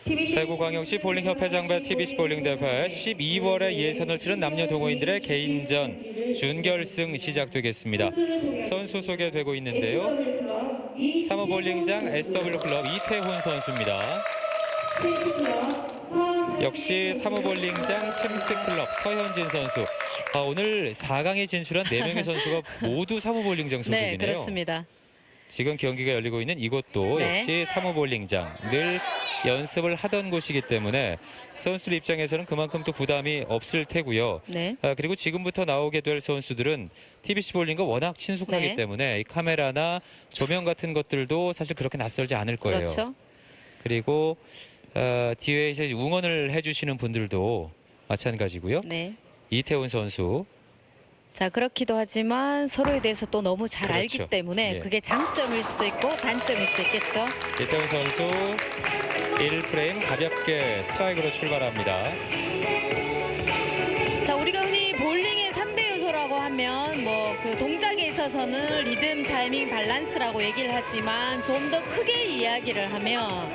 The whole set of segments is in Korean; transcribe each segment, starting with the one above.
대구광역시 볼링협회 장배 TBC 볼링대회 12월에 예선을 치른 남녀 동호인들의 개인전 준결승 시작되겠습니다. 선수 소개되고 있는데요. 사무볼링장 SW클럽 이태훈 선수입니다. 역시 사무볼링장 챔스클럽 서현진 선수. 오늘 4강에 진출한 4명의 선수가 모두 사무볼링장 소속이네요. 네, 그렇습니다. 지금 경기가 열리고 있는 이곳도 네. 역시 사무볼링장. 늘 연습을 하던 곳이기 때문에 선수들 입장에서는 그만큼 또 부담이 없을 테고요. 네. 그리고 지금부터 나오게 될 선수들은 TBC 볼링과 워낙 친숙하기 네. 때문에 이 카메라나 조명 같은 것들도 사실 그렇게 낯설지 않을 거예요. 그렇죠. 그리고 뒤에 이제 응원을 해주시는 분들도 마찬가지고요. 네. 이태훈 선수. 자, 그렇기도 하지만 서로에 대해서 또 너무 잘 그렇죠. 알기 때문에 예. 그게 장점일 수도 있고 단점일 수도 있겠죠. 이태훈 선수 1프레임 가볍게 스트라이크로 출발합니다. 자, 우리가 흔히 볼링의 3대 요소라고 하면 뭐 그 동작에 있어서는 리듬, 타이밍, 밸런스라고 얘기를 하지만 좀 더 크게 이야기를 하면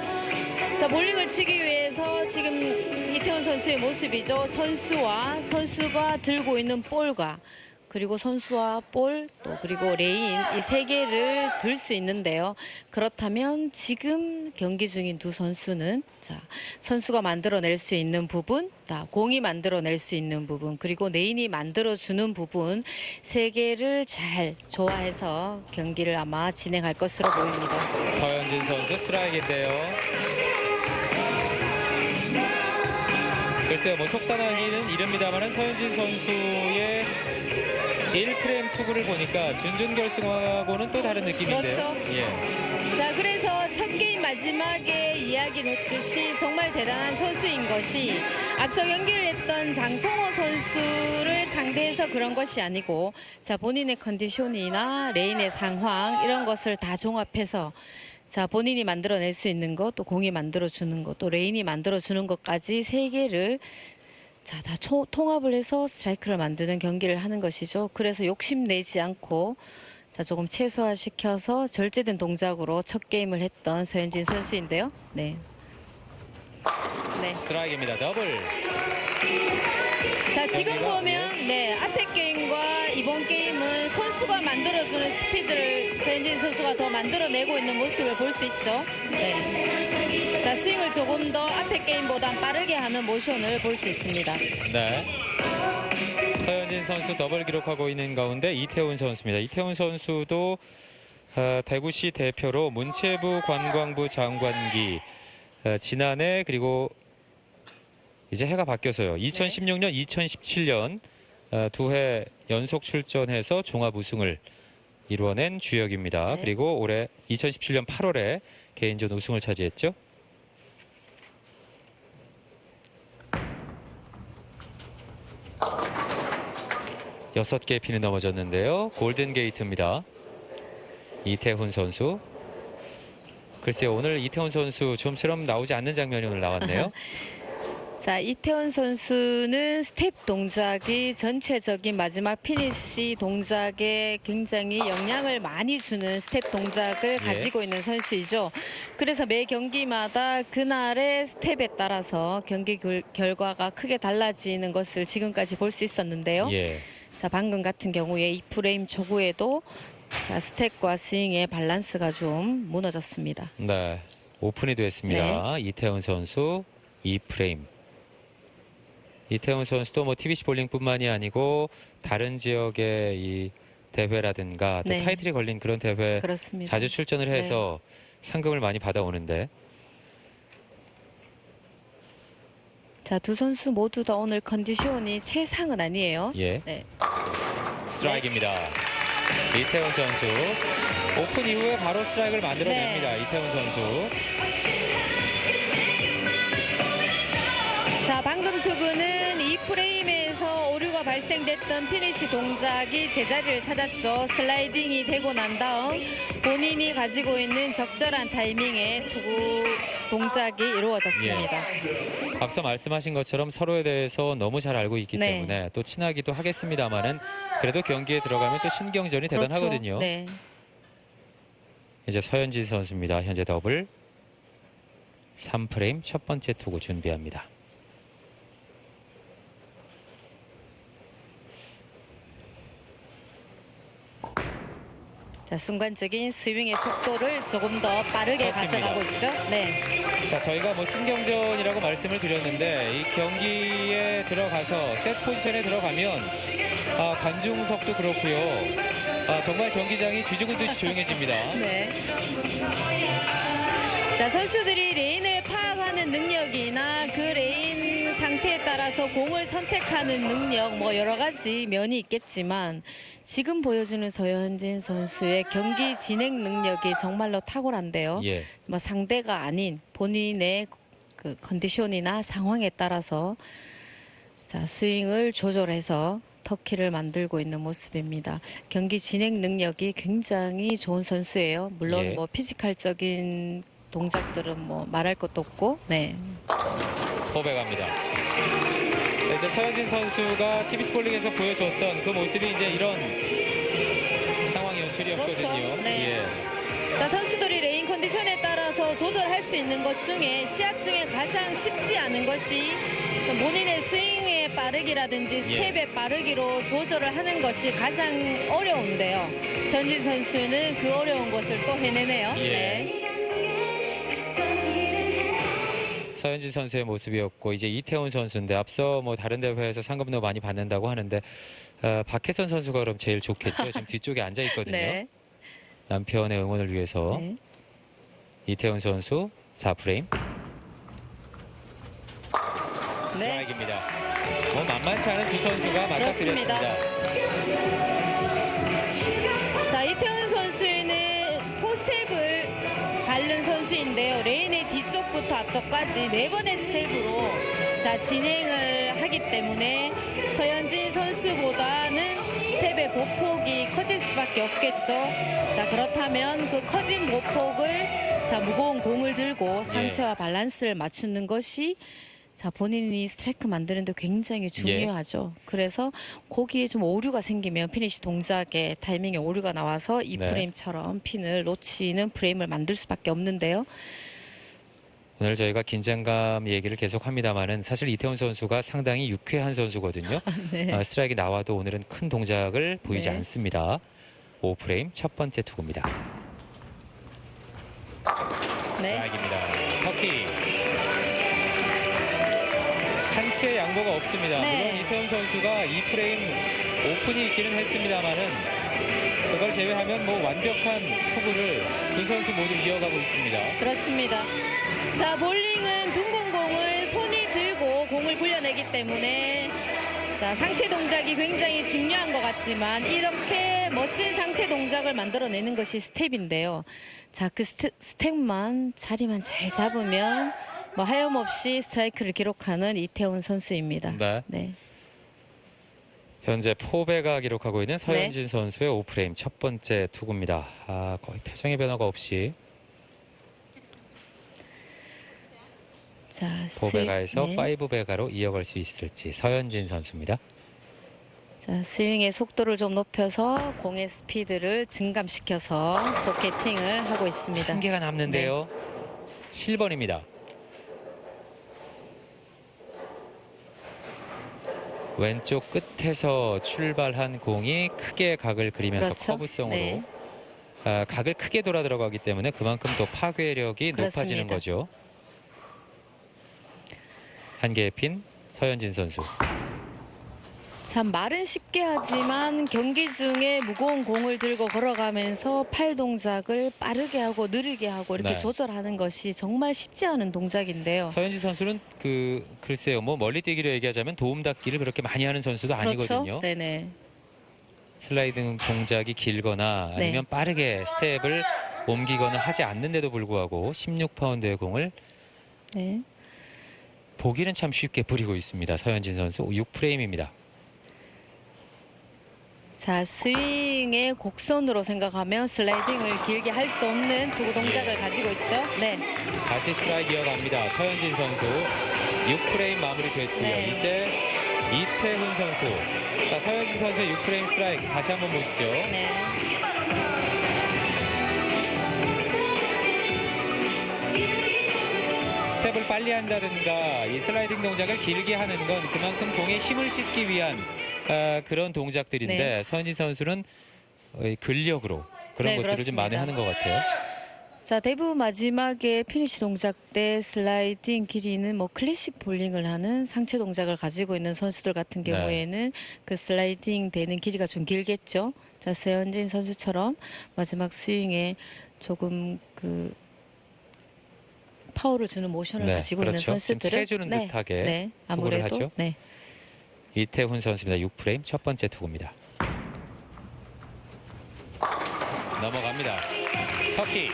자, 볼링을 치기 위해서 지금 이태훈 선수의 모습이죠. 선수가 들고 있는 볼과 그리고 선수와 볼, 또 그리고 레인 이 세 개를 들 수 있는데요. 그렇다면 지금 경기 중인 두 선수는 자, 선수가 만들어낼 수 있는 부분, 공이 만들어낼 수 있는 부분, 그리고 레인이 만들어주는 부분 세 개를 잘 조화해서 경기를 아마 진행할 것으로 보입니다. 서현진 선수 스트라이크인데요. 글쎄요, 뭐 속단하기는 이릅니다만 서현진 선수의 1프레임 투구를 보니까 준결승하고는 또 다른 느낌인데요. 그렇죠. 예. 자, 그래서 첫 게임 마지막에 이야기를 했듯이 정말 대단한 선수인 것이 앞서 경기를 했던 장성호 선수를 상대해서 그런 것이 아니고 자, 본인의 컨디션이나 레인의 상황 이런 것을 다 종합해서 자, 본인이 만들어낼 수 있는 것, 또 공이 만들어주는 것, 또 레인이 만들어주는 것까지 세 개를 자, 다 통합을 해서 스트라이크를 만드는 경기를 하는 것이죠. 그래서 욕심내지 않고 자, 조금 최소화시켜서 절제된 동작으로 첫 게임을 했던 서현진 선수인데요. 네. 네. 스트라이크입니다. 더블. 자, 지금 보면 네, 앞에 게임과 이번 게임은 선수가 만들어주는 스피드를 서현진 선수가 더 만들어내고 있는 모습을 볼 수 있죠. 네. 자, 스윙을 조금 더 앞에 게임보다 빠르게 하는 모션을 볼 수 있습니다. 네. 서현진 선수 더블 기록하고 있는 가운데 이태훈 선수입니다. 이태훈 선수도 대구시 대표로 문체부 관광부 장관기 지난해 그리고 이제 해가 바뀌어서요. 2016년, 2017년 두 해 연속 출전해서 종합 우승을 이루어낸 주역입니다. 네. 그리고 올해 2017년 8월에 개인전 우승을 차지했죠. 여섯 개 핀이 넘어졌는데요. 골든 게이트입니다. 이태훈 선수. 글쎄요, 오늘 이태훈 선수 좀처럼 나오지 않는 장면이 오늘 나왔네요. 자, 이태훈 선수는 스텝 동작이 전체적인 마지막 피니시 동작에 굉장히 영향을 많이 주는 스텝 동작을 가지고 있는 선수이죠. 그래서 매 경기마다 그날의 스텝에 따라서 경기 결과가 크게 달라지는 것을 지금까지 볼 수 있었는데요. 예. 자, 방금 같은 경우에 2프레임 초구에도 자, 스텝과 스윙의 밸런스가 좀 무너졌습니다. 네, 오픈이 됐습니다. 이태훈 선수 2프레임. 이태훈 선수도 뭐 TBC 볼링뿐만이 아니고 다른 지역의 이 대회라든가 또 네. 타이틀이 걸린 그런 대회 그렇습니다. 자주 출전을 해서 상금을 많이 받아오는데 자, 두 선수 모두 다 오늘 컨디션이 최상은 아니에요. 예. 네. 스트라이크입니다. 이태훈 선수 오픈 이후에 바로 스트라이크를 만들어냅니다. 이태훈 선수. 자, 방금 투구는 2프레임에서 오류가 발생됐던 피니시 동작이 제자리를 찾았죠. 슬라이딩이 되고 난 다음 본인이 가지고 있는 적절한 타이밍에 투구 동작이 이루어졌습니다. 앞서 말씀하신 것처럼 서로에 대해서 너무 잘 알고 있기 네. 때문에 또 친하기도 하겠습니다만은 그래도 경기에 들어가면 또 신경전이 그렇죠. 대단하거든요. 네. 이제 서현진 선수입니다. 현재 더블. 3프레임 첫 번째 투구 준비합니다. 자, 순간적인 스윙의 속도를 조금 더 빠르게 꺾입니다. 가져가고 있죠. 네. 자, 저희가 뭐 신경전이라고 말씀을 드렸는데 이 경기에 들어가서 셋 포지션에 들어가면 관중석도 그렇고요. 정말 경기장이 쥐죽은 듯이 조용해집니다. 네. 자, 선수들이 레인을 파악하는 능력이나 그 레인 상태에 따라서 공을 선택하는 능력 뭐 여러 가지 면이 있겠지만 지금 보여주는 서현진 선수의 경기 진행 능력이 정말로 탁월한데요. 예. 뭐 상대가 아닌 본인의 그 컨디션이나 상황에 따라서 자, 스윙을 조절해서 터키를 만들고 있는 모습입니다. 경기 진행 능력이 굉장히 좋은 선수예요. 물론 예. 뭐 피지컬적인 동작들은 뭐 말할 것도 없고, 네. 포백합니다. 이제 서현진 선수가 TV 스폴링에서 보여줬던 그 모습이 이제 이런 상황 연출이었거든요. 그렇죠. 네. 예. 자, 선수들이 레인 컨디션에 따라서 조절할 수 있는 것 중에 시합 중에 가장 쉽지 않은 것이 본인의 스윙의 빠르기라든지 스텝의 빠르기로 조절을 하는 것이 가장 어려운데요. 서현진 선수는 그 어려운 것을 또 해내네요. 예. 네. 서현진 선수의 모습이었고 이제 이태훈 선수인데 앞서 뭐 다른 대회에서 상금도 많이 받는다고 하는데 박혜선 선수가 그럼 제일 좋겠죠. 지금 뒤쪽에 앉아 있거든요. 네. 남편의 응원을 위해서 네. 이태훈 선수 4프레임 네. 스트라이크입니다. 뭐 만만치 않은 두 선수가 맞닥뜨렸습니다. 자, 이태훈 선수는 포스텝을 밟는 선수인데요. 레인의 뒤쪽부터 앞쪽까지 4번의 스텝으로 자, 진행을 하기 때문에 서현진 선수보다는 스텝의 보폭이 커질 수밖에 없겠죠. 자, 그렇다면 그 커진 보폭을 자, 무거운 공을 들고 상체와 밸런스를 맞추는 것이 자, 본인이 스트라이크 만드는데 굉장히 중요하죠. 그래서 거기에 좀 오류가 생기면 피니시 동작에 타이밍에 오류가 나와서 이 네. 프레임처럼 핀을 놓치는 프레임을 만들 수밖에 없는데요. 오늘 저희가 긴장감 얘기를 계속 합니다만은 사실 이태훈 선수가 상당히 유쾌한 선수거든요. 네. 스트라이크 나와도 오늘은 큰 동작을 보이지 네. 않습니다. 5프레임 첫 번째 투구입니다. 네. 스트라이크입니다. 터키. 한치의 양보가 없습니다. 네. 물론 이태훈 선수가 2프레임 오픈이 있기는 했습니다만은 그걸 제외하면 뭐 완벽한 투구를 두 선수 모두 이어가고 있습니다. 그렇습니다. 자, 볼링은 둥근 공을 손이 들고 공을 굴려내기 때문에 자, 상체 동작이 굉장히 중요한 것 같지만 이렇게 멋진 상체 동작을 만들어내는 것이 스텝인데요. 자, 그 스텝만 자리만 잘 잡으면 뭐 하염없이 스트라이크를 기록하는 이태훈 선수입니다. 네. 네. 현재 포베가 기록하고 있는 서현진 선수의 5프레임 첫 번째 투구입니다. 거의 표정의 변화가 없이 자, 포베가에서 네. 5베가로 이어갈 수 있을지 서현진 선수입니다. 자, 스윙의 속도를 좀 높여서 공의 스피드를 증감시켜서 포켓팅을 하고 있습니다. 한 개가 남는데요. 7번입니다. 왼쪽 끝에서 출발한 공이 크게 각을 그리면서 그렇죠. 커브성으로 네. 각을 크게 돌아 들어가기 때문에 그만큼 더 파괴력이 높아지는 그렇습니다. 거죠. 한 개의 핀 서현진 선수. 참 말은 쉽게 하지만 경기 중에 무거운 공을 들고 걸어가면서 팔 동작을 빠르게 하고 느리게 하고 이렇게 네. 조절하는 것이 정말 쉽지 않은 동작인데요. 서현진 선수는 글쎄요, 뭐 멀리 뛰기로 얘기하자면 도움 닫기를 그렇게 많이 하는 선수도 아니거든요. 그렇죠? 네네. 슬라이딩 동작이 길거나 아니면 빠르게 스텝을 옮기거나 하지 않는데도 불구하고 16파운드의 공을 네. 보기는 참 쉽게 부리고 있습니다. 서현진 선수 6프레임입니다. 자, 스윙의 곡선으로 생각하면 슬라이딩을 길게 할 수 없는 투구 동작을 가지고 있죠. 네. 다시 스트라이크 이어갑니다. 서현진 선수 6프레임 마무리됐고요. 네. 이제 이태훈 선수. 자, 서현진 선수의 6프레임 스트라이크 다시 한번 보시죠. 네. 스텝을 빨리 한다든가 이 슬라이딩 동작을 길게 하는 건 그만큼 공에 힘을 싣기 위한 그런 동작들인데 네. 서현진 선수는 근력으로 그런 네, 것들을 좀 많이 그렇습니다. 하는 것 같아요. 자, 대부분 마지막에 피니시 동작 때 슬라이딩 길이는 뭐 클래식 볼링을 하는 상체 동작을 가지고 있는 선수들 같은 네. 경우에는 그 슬라이딩 되는 길이가 좀 길겠죠. 자, 서현진 선수처럼 마지막 스윙에 조금 그 파워를 주는 모션을 네, 가지고 그렇죠. 있는 지금 선수들은 채주는 듯하게 네, 투구를 아무래도 하죠. 네. 이태훈 선수입니다. 6프레임 첫 번째 투구입니다. 넘어갑니다. 터키.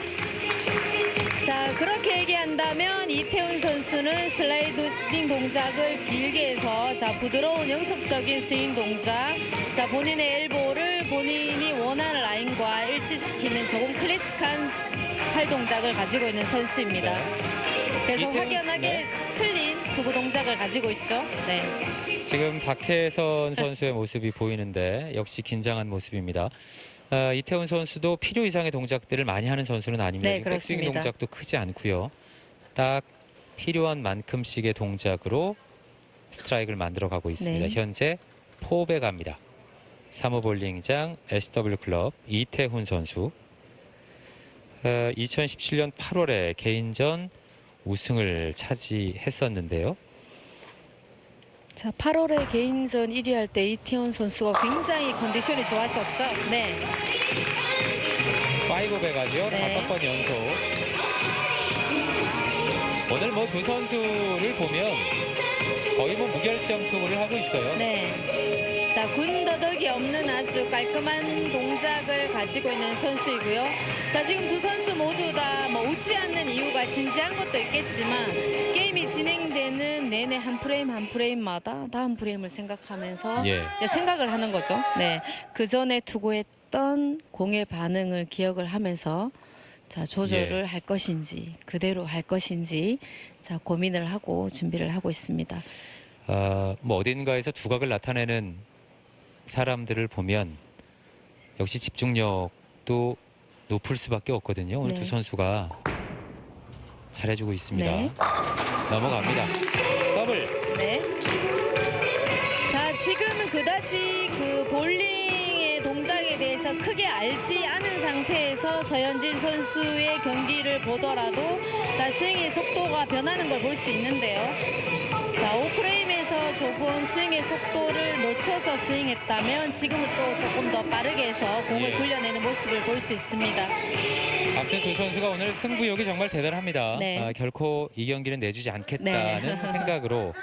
자, 그렇게 얘기한다면 이태훈 선수는 슬라이딩 동작을 길게 해서 자, 부드러운 영속적인 스윙 동작, 자, 본인의 엘보를 본인이 원하는 라인과 일치시키는 조금 클래식한 팔 동작을 가지고 있는 선수입니다. 그래서 이태훈, 확연하게 네. 틀린 투구 동작을 가지고 있죠. 네. 지금 박혜선 선수의 모습이 보이는데 역시 긴장한 모습입니다. 이태훈 선수도 필요 이상의 동작들을 많이 하는 선수는 아닙니다. 네, 지금 백스윙 그렇습니다. 동작도 크지 않고요. 딱 필요한 만큼씩의 동작으로 스트라이크를 만들어가고 있습니다. 네. 현재 포배 갑니다. 사무볼링장 SW 클럽 이태훈 선수. 2017년 8월에 개인전 우승을 차지했었는데요. 자, 8월에 개인전 1위 할 때 이태훈 선수가 굉장히 컨디션이 좋았었죠. 네. 5배 가죠. 네. 5번 연속. 오늘 뭐 두 선수를 보면 거의 뭐 무결점 투구를 하고 있어요. 네. 자, 군더더기 없는 아주 깔끔한 동작을 가지고 있는 선수이고요. 자, 지금 두 선수 모두 다 뭐 웃지 않는 이유가 진지한 것도 있겠지만 게임이 진행되는 내내 한 프레임 한 프레임마다 다음 프레임을 생각하면서 예. 이제 생각을 하는 거죠. 네. 그 전에 투구했던 공의 반응을 기억을 하면서 자, 조절을 예. 할 것인지 그대로 할 것인지 자, 고민을 하고 준비를 하고 있습니다. 뭐 어딘가에서 두각을 나타내는 사람들을 보면 역시 집중력도 높을 수밖에 없거든요. 오늘 네. 두 선수가 잘해주고 있습니다. 네. 넘어갑니다. 더블. 네. 자, 지금은 그다지 그 볼링의 동작에 대해서 크게 알지 않은 상태에서 서현진 선수의 경기를 보더라도 자, 스윙의 속도가 변하는 걸 볼 수 있는데요. 자, 5프레임에서 조금 스윙의 속도를 늦춰서 스윙했다면 지금은 또 조금 더 빠르게 해서 공을 예. 굴려내는 모습을 볼 수 있습니다. 아무튼 두 선수가 오늘 승부욕이 정말 대단합니다. 네. 결코 이 경기는 내주지 않겠다는 네. 생각으로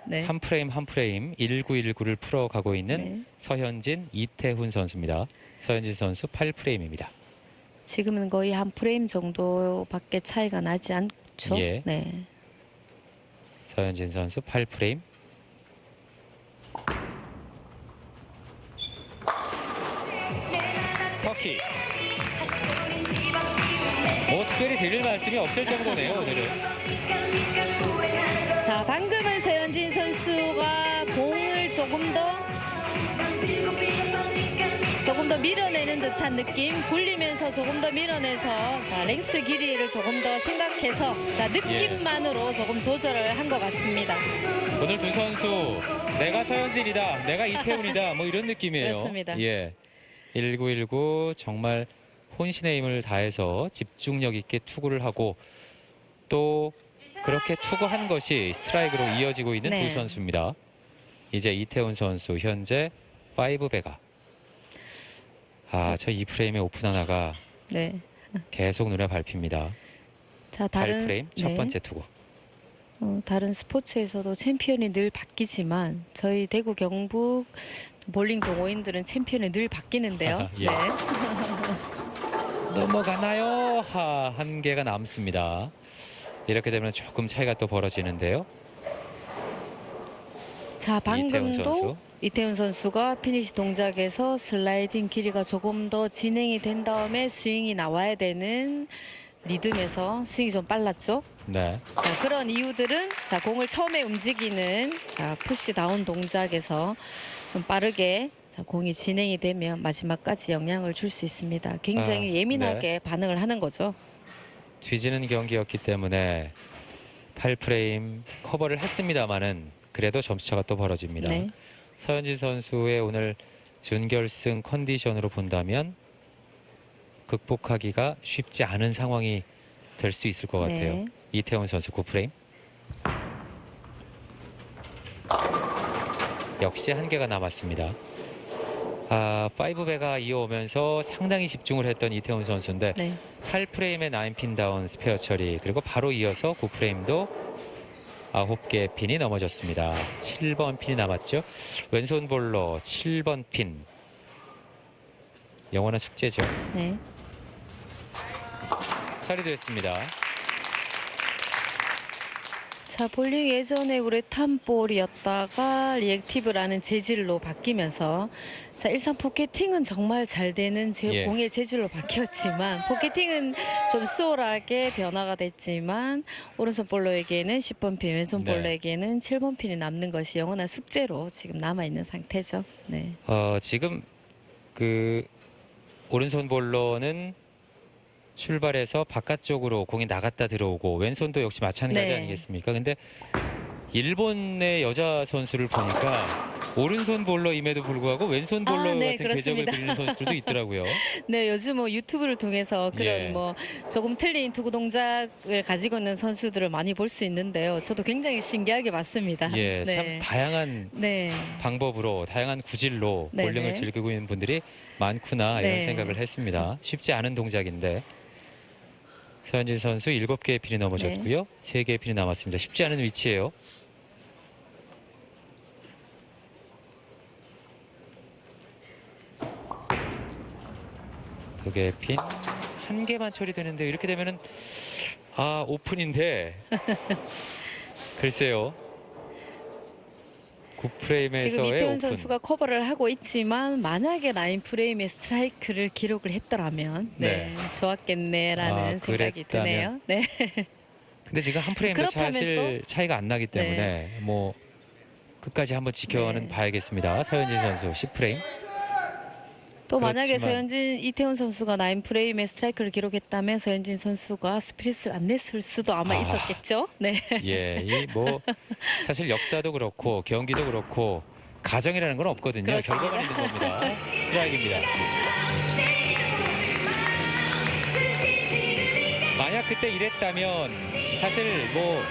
네. 한 프레임 한 프레임 1919를 풀어가고 있는 네. 서현진, 이태훈 선수입니다. 서현진 선수 8프레임입니다. 지금은 거의 한 프레임 정도밖에 차이가 나지 않죠. 예. 네. 서현진 선수 8프레임. 터키. 뭐 특별히 드릴 말씀이 없을 정도네요, 오늘은. 자, 방금은 서현진 선수가 공을 조금 더 밀어내는 듯한 느낌, 굴리면서 조금 더 밀어내서 자, 랭스 길이를 조금 더 생각해서 자, 느낌만으로 조금 조절을 한 것 같습니다. 오늘 두 선수 내가 서현진이다, 내가 이태훈이다, 뭐 이런 느낌이에요. 그렇습니다. 예, 1919 정말 혼신의 힘을 다해서 집중력 있게 투구를 하고 또 그렇게 투구한 것이 스트라이크로 이어지고 있는 네. 두 선수입니다. 이제 이태훈 선수 현재 5배가 저 2프레임의 오픈 하나가 네. 계속 눈에 밟힙니다. 자, 다른 8프레임 첫 네. 번째 투구. 다른 스포츠에서도 챔피언이 늘 바뀌지만 저희 대구 경북 볼링 동호인들은 챔피언이 늘 바뀌는데요. 예. 네. 넘어가나요? 한 개가 남습니다. 이렇게 되면 조금 차이가 또 벌어지는데요. 자, 이태훈 선수. 방금도 이태훈 선수가 피니시 동작에서 슬라이딩 길이가 조금 더 진행이 된 다음에 스윙이 나와야 되는 리듬에서 스윙이 좀 빨랐죠. 네. 자, 그런 이유들은 자, 공을 처음에 움직이는 자, 푸시 다운 동작에서 좀 빠르게 자, 공이 진행이 되면 마지막까지 영향을 줄 수 있습니다. 굉장히 아, 예민하게 반응을 하는 거죠. 뒤지는 경기였기 때문에 8프레임 커버를 했습니다만은 그래도 점수차가 또 벌어집니다. 네. 서현진 선수의 오늘 준결승 컨디션으로 본다면 극복하기가 쉽지 않은 상황이 될 수 있을 것 같아요. 네. 이태원 선수 9프레임. 역시 한 개가 남았습니다. 5배가 이어오면서 상당히 집중을 했던 이태원 선수인데 네. 8프레임의 9핀 다운 스페어 처리, 그리고 바로 이어서 9프레임도 9개의 핀이 넘어졌습니다. 7번 핀이 남았죠. 왼손 볼로 7번 핀. 영원한 숙제죠. 네. 처리됐습니다. 자, 볼링 예전에 우레탄볼이었다가 리액티브라는 재질로 바뀌면서 자, 일산 포켓팅은 정말 잘 되는 예. 공의 재질로 바뀌었지만 포켓팅은 좀 수월하게 변화가 됐지만 오른손 볼러에게는 10번 핀, 왼손 네. 볼러에게는 7번 핀이 남는 것이 영원한 숙제로 지금 남아있는 상태죠. 네. 지금 그 오른손 볼러는 출발해서 바깥쪽으로 공이 나갔다 들어오고 왼손도 역시 마찬가지 네. 아니겠습니까? 근데 일본의 여자 선수를 보니까 오른손 볼러임에도 불구하고 왼손 볼러 네, 같은 궤적을 그렇습니다. 그리는 선수들도 있더라고요. 네, 요즘 뭐 유튜브를 통해서 그런 예. 뭐 조금 틀린 투구 동작을 가지고 있는 선수들을 많이 볼 수 있는데요. 저도 굉장히 신기하게 봤습니다. 예, 네. 참 다양한 네. 방법으로, 다양한 구질로 네네. 볼링을 즐기고 있는 분들이 많구나 이런 네. 생각을 했습니다. 쉽지 않은 동작인데 서현진 선수 7개의 핀이 넘어졌고요. 3개의 핀이 남았습니다. 쉽지 않은 위치예요. 두 개의 핀, 한 개만 처리되는데 이렇게 되면은 오픈인데 글쎄요. 9프레임에서의 지금 이태원 오픈. 선수가 커버를 하고 있지만 만약에 9프레임의 스트라이크를 기록을 했더라면 네, 좋았겠네라는 생각이 그랬다면. 드네요. 네. 근데 지금 한 프레임도 그렇다면 사실 차이가 안 나기 때문에 뭐 끝까지 한번 지켜는 네. 봐야겠습니다. 서현진 선수 10프레임. 또 만약에 그렇지만- 이태원 선수가 9프레임의 스트라이크를 기록했다면 서현진 선수가 스피릿을 안 냈을 수도 아마 있었겠죠. 네. 예, 이 뭐 사실 역사도 그렇고 경기도 그렇고 가정이라는 건 없거든요. 그렇습니다. 결과만 있는 겁니다. 스트라이크입니다. 만약 그때 이랬다면 사실 뭐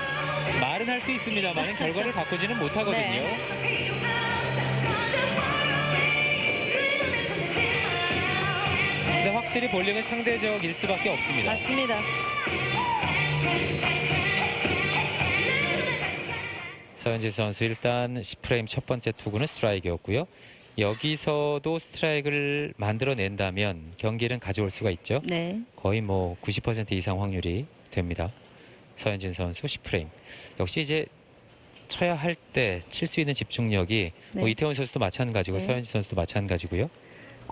말은 할 수 있습니다만 결과를 바꾸지는 못하거든요. 네. 근데 확실히 볼링은 상대적일 수밖에 없습니다. 맞습니다. 서현진 선수 일단 10프레임 첫 번째 투구는 스트라이크였고요. 여기서도 스트라이크를 만들어낸다면 경기는 가져올 수가 있죠. 네. 거의 뭐 90% 이상 확률이 됩니다. 서현진 선수 10프레임. 역시 이제 쳐야 할 때 칠 수 있는 집중력이 네. 뭐 이태원 선수도 마찬가지고 네. 서현진 선수도 마찬가지고요.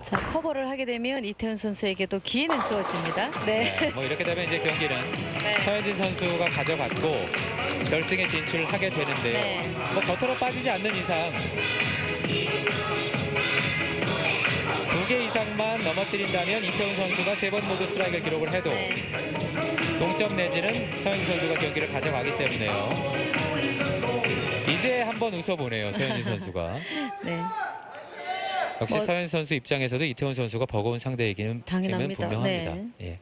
자, 커버를 하게 되면 이태원 선수에게도 기회는 주어집니다. 네. 뭐 이렇게 되면 이제 경기는 네. 서현진 선수가 가져갔고 결승에 진출하게 되는데요. 네. 뭐 겉으로 빠지지 않는 이상 2개 이상만 넘어뜨린다면 이태원 선수가 3번 모두 스트라이크를 기록을 해도 네. 동점 내지는 서현진 선수가 경기를 가져가기 때문에요. 이제 한번 웃어보네요, 서현진 선수가. 네. 역시 뭐- 서현진 선수 입장에서도 이태원 선수가 버거운 상대이기는 당연합니다. 분명합니다. 네. 예.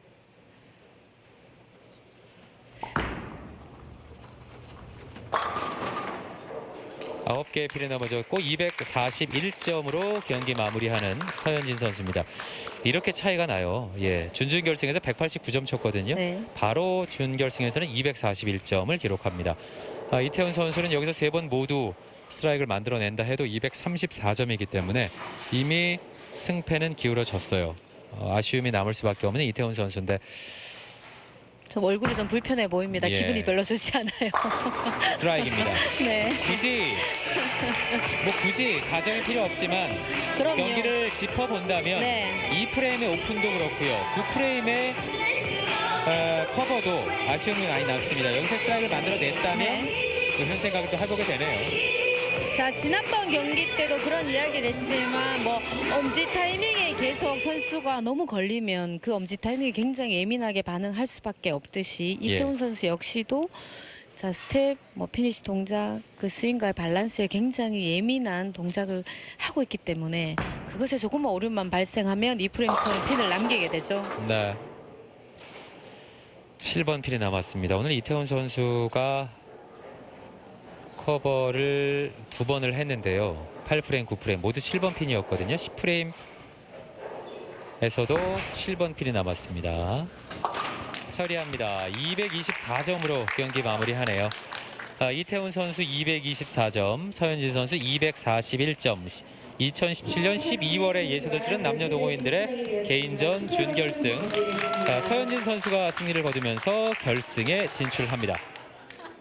아홉 개의 필에 넘어졌고 241점으로 경기 마무리하는 서현진 선수입니다. 이렇게 차이가 나요. 예, 준결승에서 189점 쳤거든요. 네. 바로 준결승에서는 241점을 기록합니다. 이태원 선수는 여기서 3번 모두 스트라이크를 만들어낸다 해도 234점이기 때문에 이미 승패는 기울어졌어요. 아쉬움이 남을 수밖에 없는 이태원 선수인데 좀 얼굴이 좀 불편해 보입니다. 예. 기분이 별로 좋지 않아요. 스트라이크입니다. 네. 굳이 가정이 필요 없지만 그럼요. 경기를 짚어본다면 네. 2프레임의 오픈도 그렇고요. 9프레임의 커버도 아쉬움이 많이 남습니다. 여기서 스트라이크를 만들어냈다면 네. 그런 생각을 또 해보게 되네요. 자, 지난번 경기 때도 그런 이야기를 했지만 뭐 엄지 타이밍에 계속 선수가 너무 걸리면 그 엄지 타이밍이 굉장히 예민하게 반응할 수밖에 없듯이 예. 이태원 선수 역시도 자, 스텝, 뭐 피니시 동작, 그 스윙과의 밸런스에 굉장히 예민한 동작을 하고 있기 때문에 그것에 조금만 오류만 발생하면 이 프레임처럼 핀을 남기게 되죠. 네. 7번 핀이 남았습니다. 오늘 이태훈 선수가 커버를 2번을 했는데요. 8프레임, 9프레임 모두 7번 핀이었거든요. 10프레임에서도 7번 핀이 남았습니다. 처리합니다. 224점으로 경기 마무리하네요. 이태훈 선수 224점, 서현진 선수 241점. 2017년 12월에 예선을 치른 남녀 동호인들의 개인전 준결승. 서현진 선수가 승리를 거두면서 결승에 진출합니다.